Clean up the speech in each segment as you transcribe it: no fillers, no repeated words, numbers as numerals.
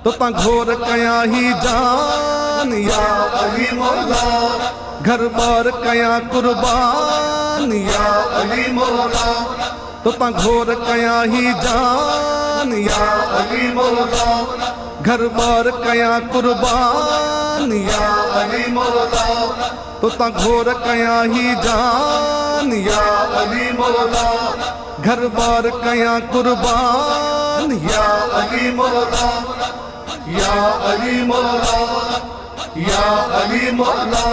तो ता घोर कया ही जान या अली मौला, घर बार कया कुर्बान या अली मौला। तो ता घोर कया ही जान या अली मौला, घर बार कया कुर्बान या अली मौला। तो ता घोर कया ही जान या अली मौला, घर बार कया कुर्बान या अली मौला, या अली मौला, या अली मौला।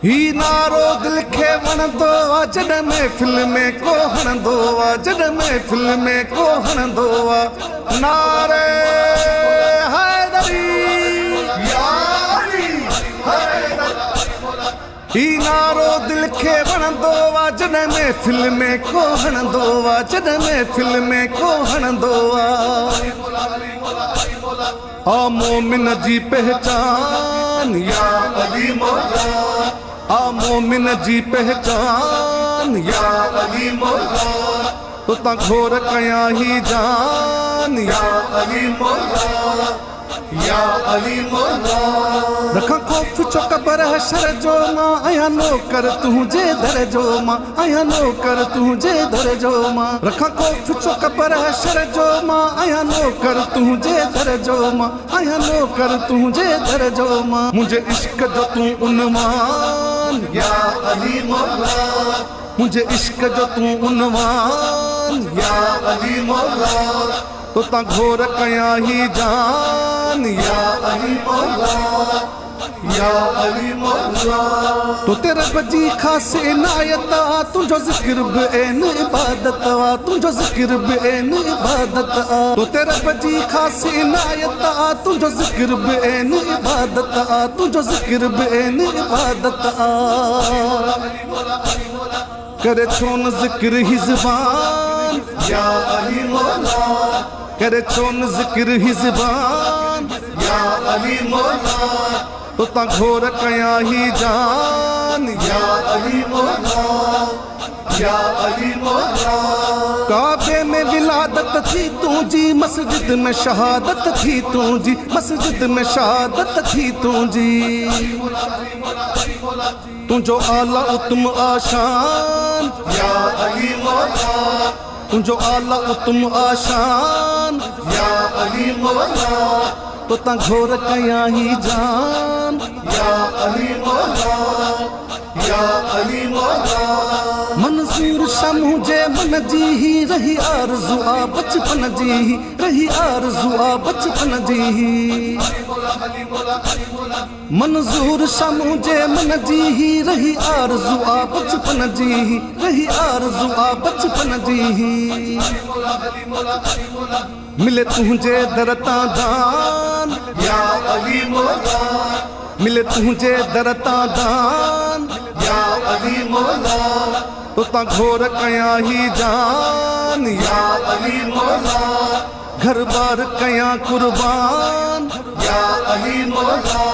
ही नारो दिल खे वणंदो आ, जॾहिं महफ़िल में को हणंदो आ, जॾहिं महफ़िल में को हणंदो आ। नारे हैदरी या अली हैदर। ही नारो दिल खे वणंदो आ, जॾहिं महफ़िल में को हणंदो आ, जॾहिं महफ़िल में को हणंदो आ। आ मोमिन जी पहचान या अली मौला, आ मोमिन जी पहचान या अली मौला। तो ता घोर कया ही जान या अली मौला, या अली मौला। रखा खौफ चो कबर हशर जो मां, आया नौकर तुझे दर जो मां, आया नौकर तुझे दर जो मां। रखा खौफ चो कबर हशर जो मां, आया नौकर तुझे दर जो मां, आया नौकर तुझे दर जो मां। मुझे इश्क जो तू उन्वान या अली मौला, मुझे इश्क जो तू उन्वान या अली मौला। तो ता घोर कया ही जान या अली मौला, या अली मौला। तो तेरे बजी खास इनायत आ, तुझो जिक्र बि एन इबादत आ, तुझो जिक्र बि एन इबादत आ। तो तेरे बजी खास इनायत आ, तुझो जिक्र बि एन इबादत आ, तुझो जिक्र बि एन इबादत आ। करे छो न जिक्र ही ज़ुबान या अली मौला, करे छो न जिक्र ही ज़ुबान या अली मौला। तो ता घोर कया ही जान या अली मौला, या अली मौला। काबे में विलादत थी तुझी, मस्जिद में शहादत थी तुझी, मस्जिद में शहादत थी तुझी। तुझो आला उत्तम आशान या अली मौला, तुझो आला उत्तम आशान या अली मौला। तो ता घोर कया ही जान या अली मौला, या अली मौला। मंसूर शाह मुझे मन जी ही रही आरज़ू आ बचपन जी ही, रही आरज़ू आ बचपन जी ही। मंसूर शाह मुझे मन जी ही रही आरज़ू आ बचपन जी ही, रही आरज़ू आ बचपन जी ही। मिले तुझे दर ता दान या अली मौला, मिले तुझे दर ता दान या अली मौला। तो ता घोर कया ही जान या अली मौला, घर बार कया कुर्बान या अली मौला।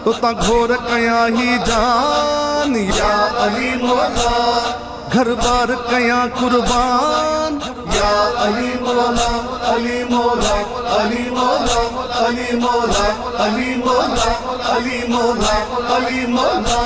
तो ता घोर कया ही जान या अली मौला, घर बार कया कुर्बान या अली मौला, अली मौला, अली मौला, अली मौला, अली मौला, अली मौला, अली मौला।